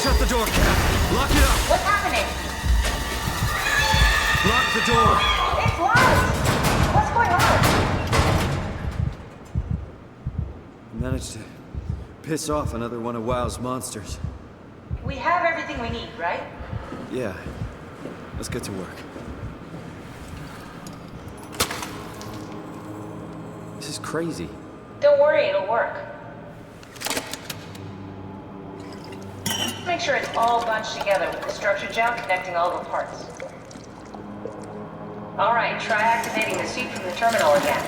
Shut the door, Cap! Lock it up! What's happening? Lock the door! It's locked! What's going on? I managed to piss off another one of WoW's monsters. We have everything we need, right? Yeah. Let's get to work. This is crazy. Don't worry, it'll work. Make sure it's all bunched together with the structure gel connecting all the parts. Alright, try activating the suit from the terminal again.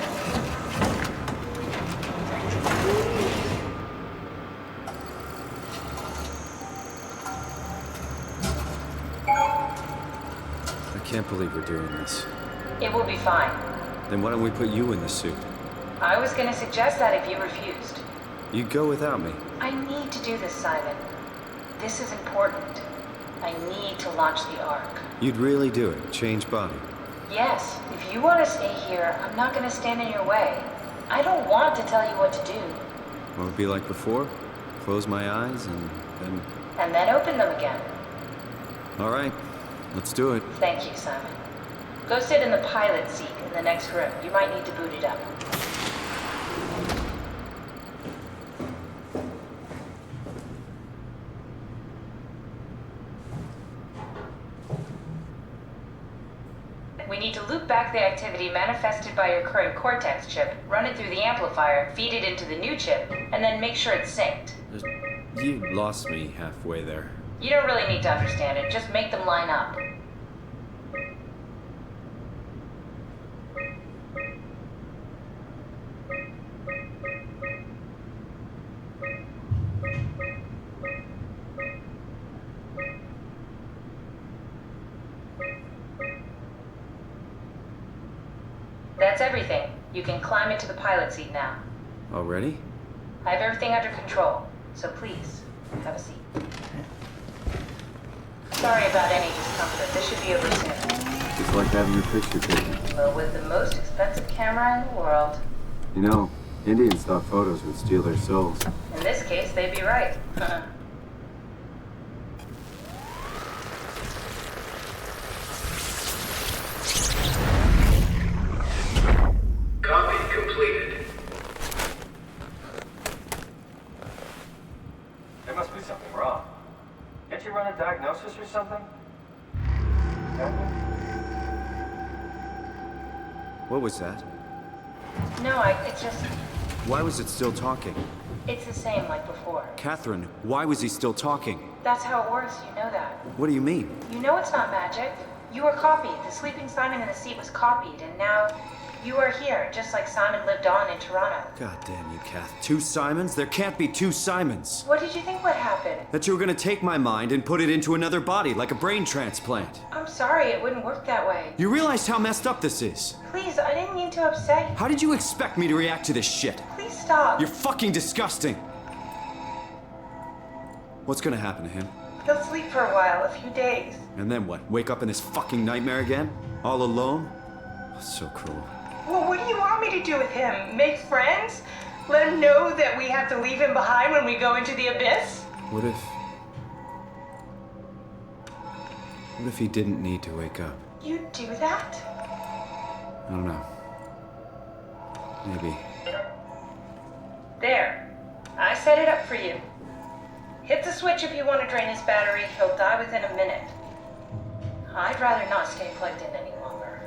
I can't believe we're doing this. It will be fine. Then why don't we put you in the suit? I was gonna suggest that if you refused. You'd go without me. I need to do this, Simon. This is important. I need to launch the Ark. You'd really do it? Change body? Yes, if you want to stay here, I'm not gonna stand in your way. I don't want to tell you what to do. What would it be like before? Close my eyes and then... And then open them again. All right, let's do it. Thank you, Simon. Go sit in the pilot seat in the next room. You might need to boot it up. We need to loop back the activity manifested by your current Cortex chip, run it through the amplifier, feed it into the new chip, and then make sure it's synced. You lost me halfway there. You don't really need to understand it, just make them line up. That's everything. You can climb into the pilot seat now. Already? I have everything under control, so please, have a seat. Sorry about any discomfort. This should be over soon. It's like having your picture taken. Well, with the most expensive camera in the world. You know, Indian stock photos would steal their souls. In this case, they'd be right. Copy completed. There must be something wrong. Can't you run a diagnosis or something? What was that? No, it's just... Why was it still talking? It's the same like before. Catherine, why was he still talking? That's how it works, you know that. What do you mean? You know it's not magic. You were copied. The sleeping Simon in the seat was copied, and now you are here, just like Simon lived on in Toronto. God damn you, Kath. 2 Simons? There can't be 2 Simons. What did you think would happen? That you were gonna take my mind and put it into another body, like a brain transplant. I'm sorry, it wouldn't work that way. You realize how messed up this is? Please, I didn't mean to upset you. How did you expect me to react to this shit? Please stop. You're fucking disgusting. What's gonna happen to him? He'll sleep for a while, a few days. And then what? Wake up in this fucking nightmare again? All alone? So cruel. Well, what do you want me to do with him? Make friends? Let him know that we have to leave him behind when we go into the abyss? What if he didn't need to wake up? You'd do that? I don't know. Maybe. There. I set it up for you. Hit the switch if you want to drain his battery. He'll die within a minute. I'd rather not stay plugged in any longer.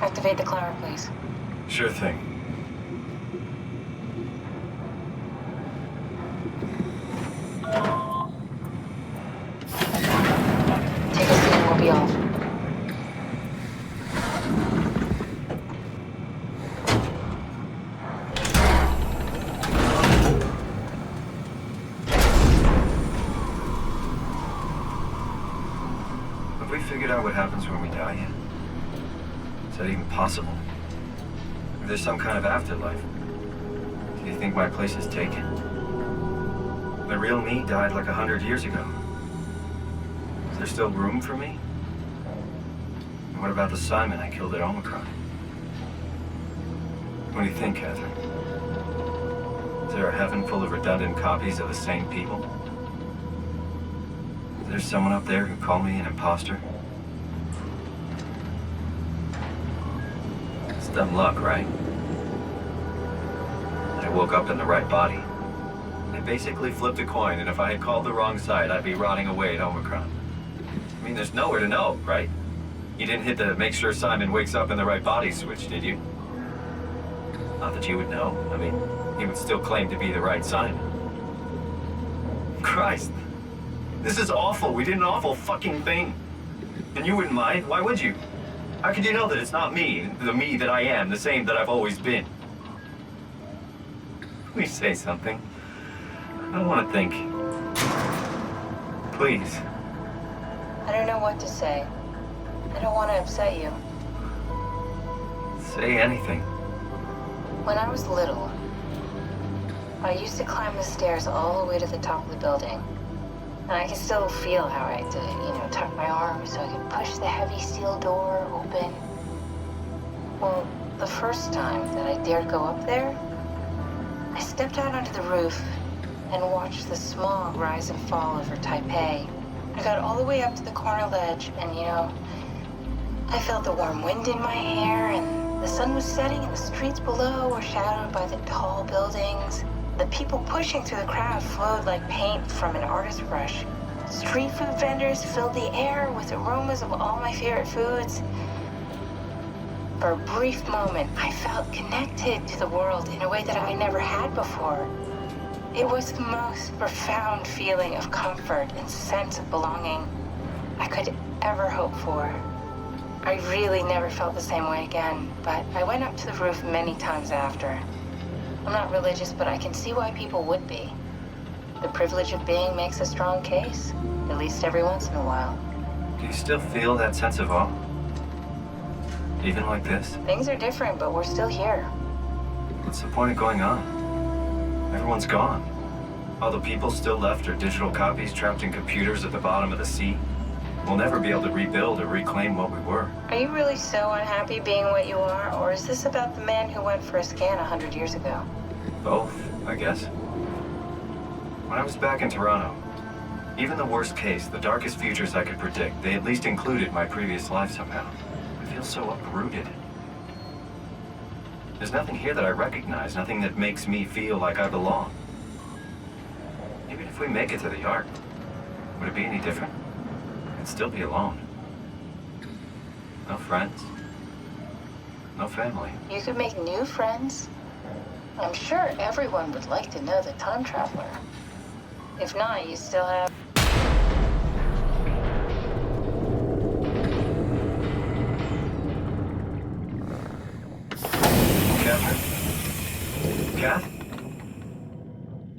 Activate the climber, please. Sure thing. Take a seat and we'll be off. Have we figured out what happens when we die yet? Is that even possible? If there's some kind of afterlife, do you think my place is taken? The real me died like 100 years ago. Is there still room for me? And what about the Simon I killed at Omicron? What do you think, Catherine? Is there a heaven full of redundant copies of the same people? Is there someone up there who called me an imposter? It's dumb luck, right? I woke up in the right body. I basically flipped a coin, and if I had called the wrong side, I'd be rotting away at Omicron. I mean, there's nowhere to know, right? You didn't hit the make sure Simon wakes up in the right body switch, did you? Not that you would know. I mean, he would still claim to be the right Simon. Christ. This is awful. We did an awful fucking thing. And you wouldn't mind? Why would you? How could you know that it's not me, the me that I am, the same that I've always been? Please say something. I don't want to think. Please. I don't know what to say. I don't want to upset you. Say anything. When I was little, I used to climb the stairs all the way to the top of the building. And I can still feel how I had to, tuck my arm so I could push the heavy steel door open. Well, the first time that I dared go up there, I stepped out onto the roof and watched the smog rise and fall over Taipei. I got all the way up to the corner ledge and, I felt the warm wind in my hair and the sun was setting and the streets below were shadowed by the tall buildings. The people pushing through the crowd flowed like paint from an artist's brush. Street food vendors filled the air with aromas of all my favorite foods. For a brief moment, I felt connected to the world in a way that I never had before. It was the most profound feeling of comfort and sense of belonging I could ever hope for. I really never felt the same way again, but I went up to the roof many times after. I'm not religious, but I can see why people would be. The privilege of being makes a strong case, at least every once in a while. Do you still feel that sense of awe? Even like this? Things are different, but we're still here. What's the point of going on? Everyone's gone. All the people still left are digital copies trapped in computers at the bottom of the sea. We'll never be able to rebuild or reclaim what we were. Are you really so unhappy being what you are, or is this about the man who went for a scan 100 years ago? Both, I guess. When I was back in Toronto, even the worst case, the darkest futures I could predict, they at least included my previous life somehow. I feel so uprooted. There's nothing here that I recognize, nothing that makes me feel like I belong. Even if we make it to the Ark, would it be any different? I'd still be alone. No friends. No family. You could make new friends. I'm sure everyone would like to know the time traveler. If not, you still have... Catherine? Kath?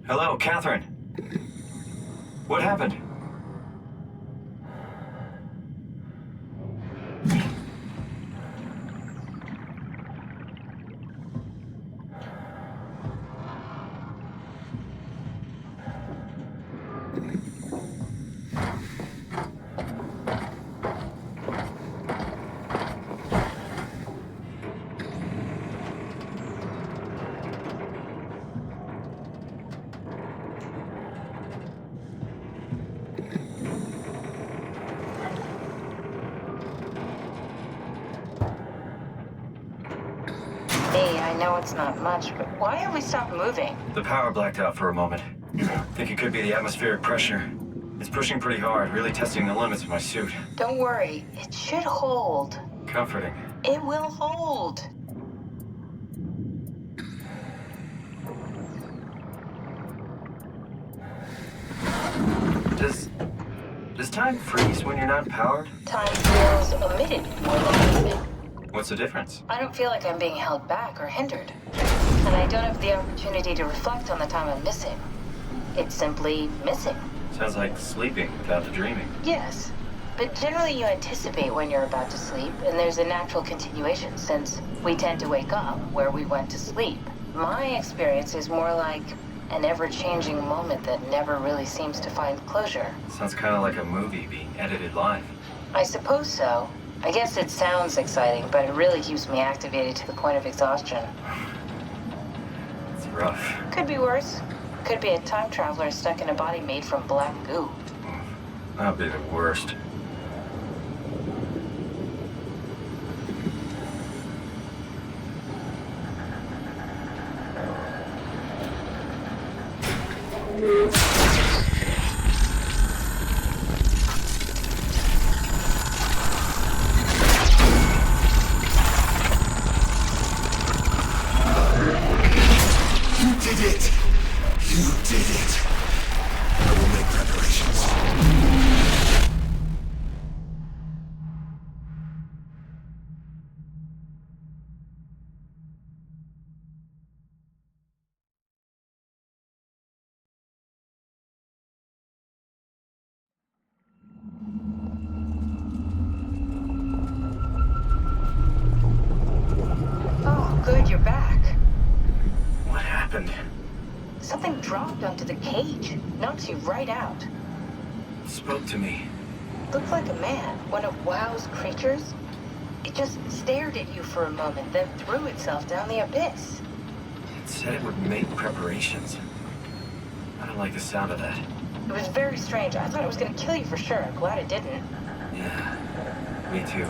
Hello, Catherine. What happened? I know it's not much, but why have we stopped moving? The power blacked out for a moment. Think it could be the atmospheric pressure. It's pushing pretty hard, really testing the limits of my suit. Don't worry, it should hold. Comforting. It will hold. Does time freeze when you're not powered? Time feels omitted more than movement. What's the difference? I don't feel like I'm being held back or hindered. And I don't have the opportunity to reflect on the time I'm missing. It's simply missing. Sounds like sleeping without the dreaming. Yes. But generally you anticipate when you're about to sleep, and there's a natural continuation since we tend to wake up where we went to sleep. My experience is more like an ever-changing moment that never really seems to find closure. Sounds kind of like a movie being edited live. I suppose so. I guess it sounds exciting, but it really keeps me activated to the point of exhaustion. It's rough. Could be worse. Could be a time traveler stuck in a body made from black goo. That'd be the worst. Oh, good, you're back. What happened? Something dropped onto the cage. Knocks you right out. It spoke to me. Looked like a man, one of WoW's creatures. It just stared at you for a moment, then threw itself down the abyss. It said it would make preparations. I don't like the sound of that. It was very strange. I thought it was gonna kill you for sure. I'm glad it didn't. Yeah, me too.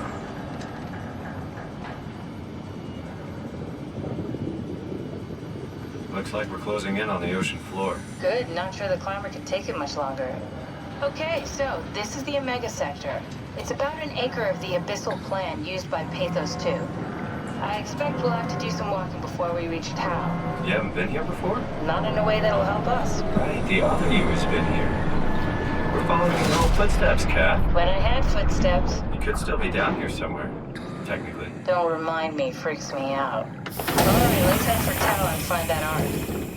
Looks like we're closing in on the ocean floor. Good, not sure the climber can take it much longer. Okay, so this is the Omega Sector. It's about an acre of the abyssal plan used by Pathos 2. I expect we'll have to do some walking before we reach Tau. You haven't been here before? Not in a way that'll help us. Right, the other you has been here. We're following your old footsteps, Kat. When I had footsteps, You could still be down here somewhere, technically. don't remind me, freaks me out. Alright, let's head for Tau and find that art.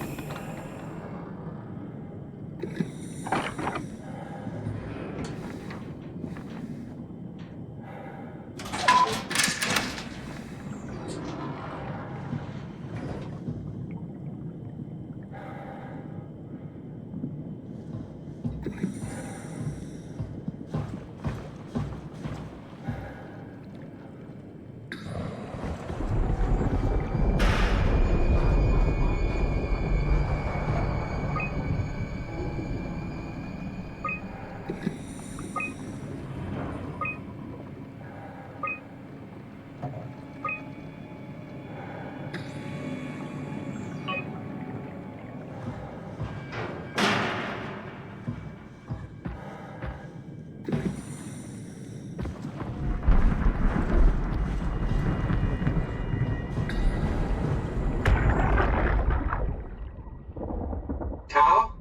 Tau?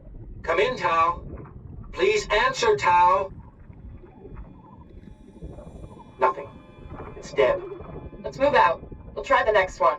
Come in, Tau. Please answer, Tau. Nothing. It's dead. Let's move out. We'll try the next one.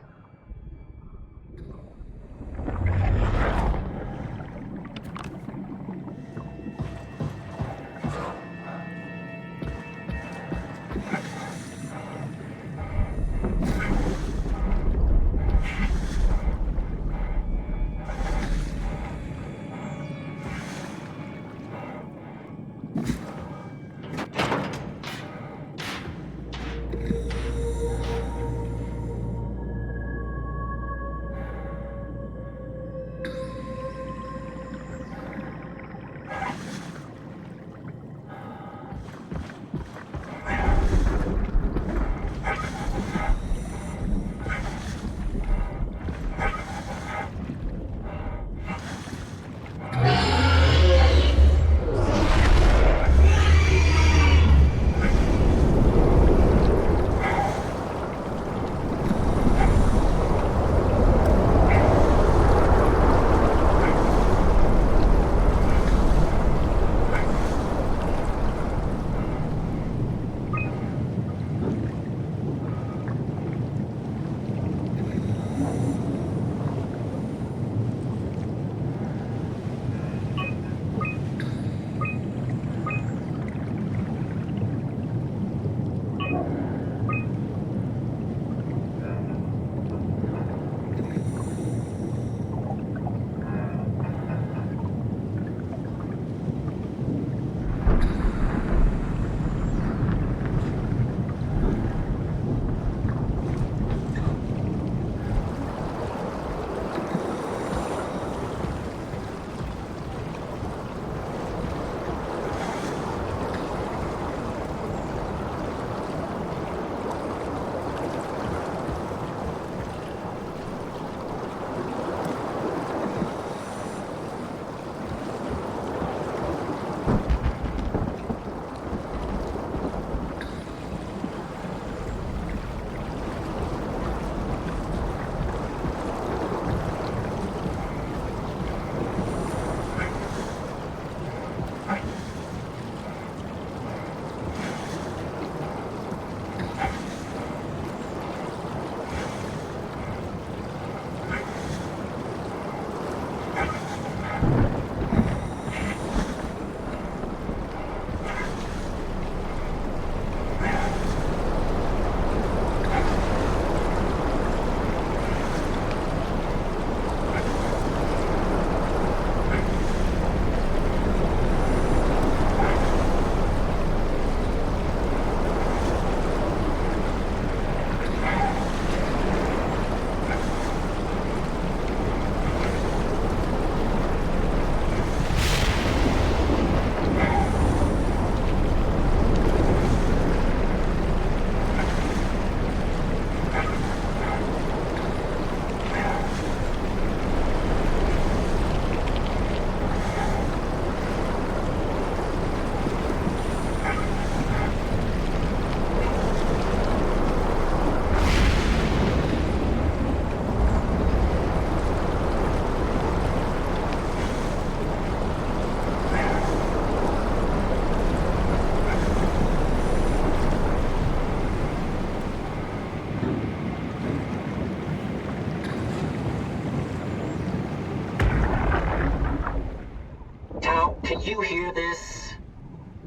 you hear this?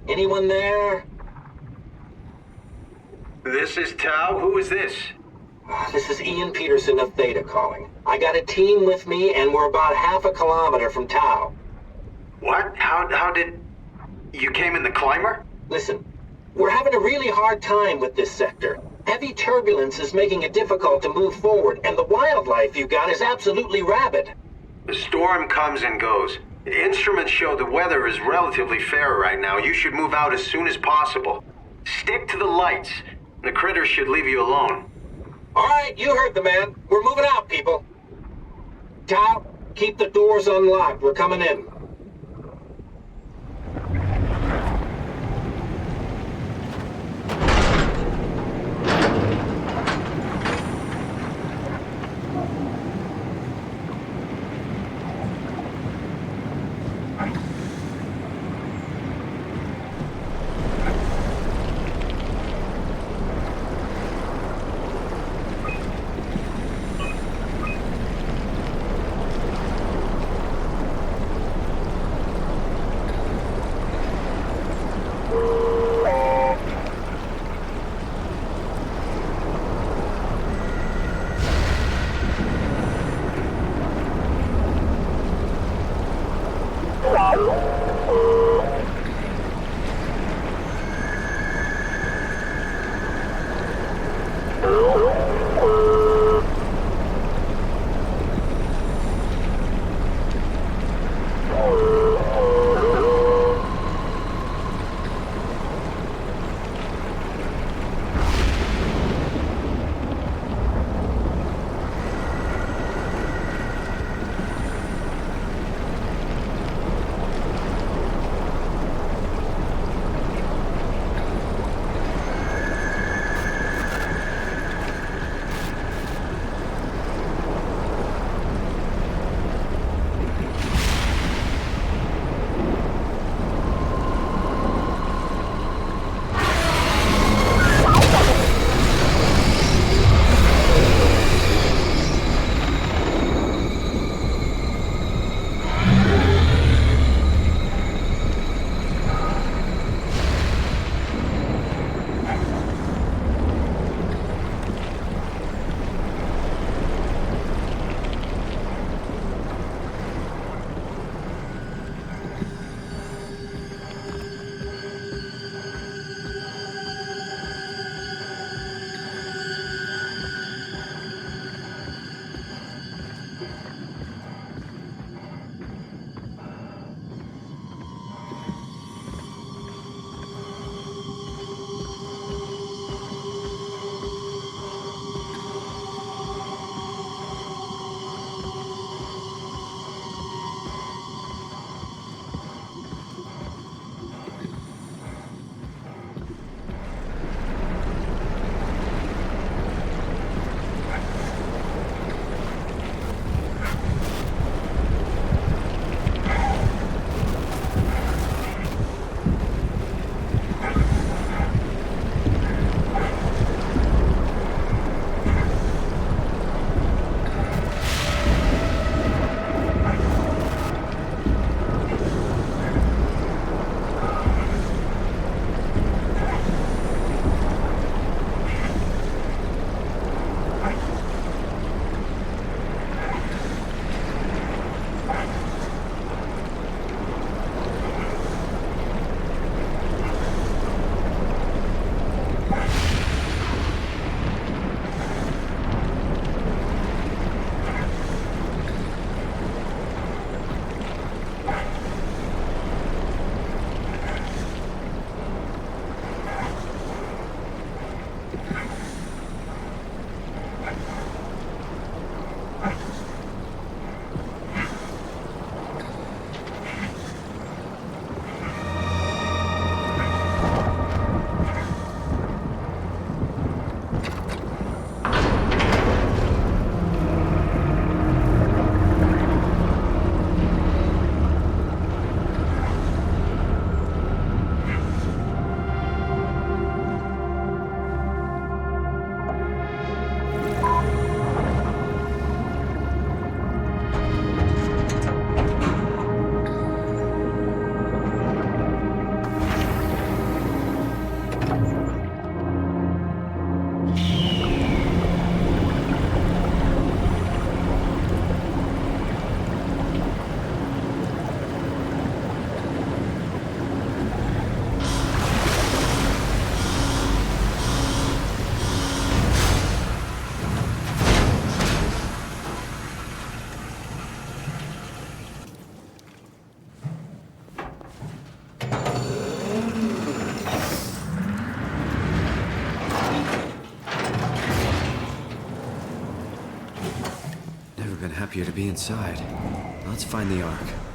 Anyone there? This is Tau. Who is this? This is Ian Peterson of Theta calling. I got a team with me, and we're about half a kilometer from Tau. What? How did... You came in the climber? Listen, we're having a really hard time with this sector. Heavy turbulence is making it difficult to move forward, and the wildlife you got is absolutely rabid. The storm comes and goes. The instruments show the weather is relatively fair right now. You should move out as soon as possible. Stick to the lights. The critters should leave you alone. All right, you heard the man. We're moving out, people. Tau, keep the doors unlocked. We're coming in. Never been happier to be inside. Let's find the Ark.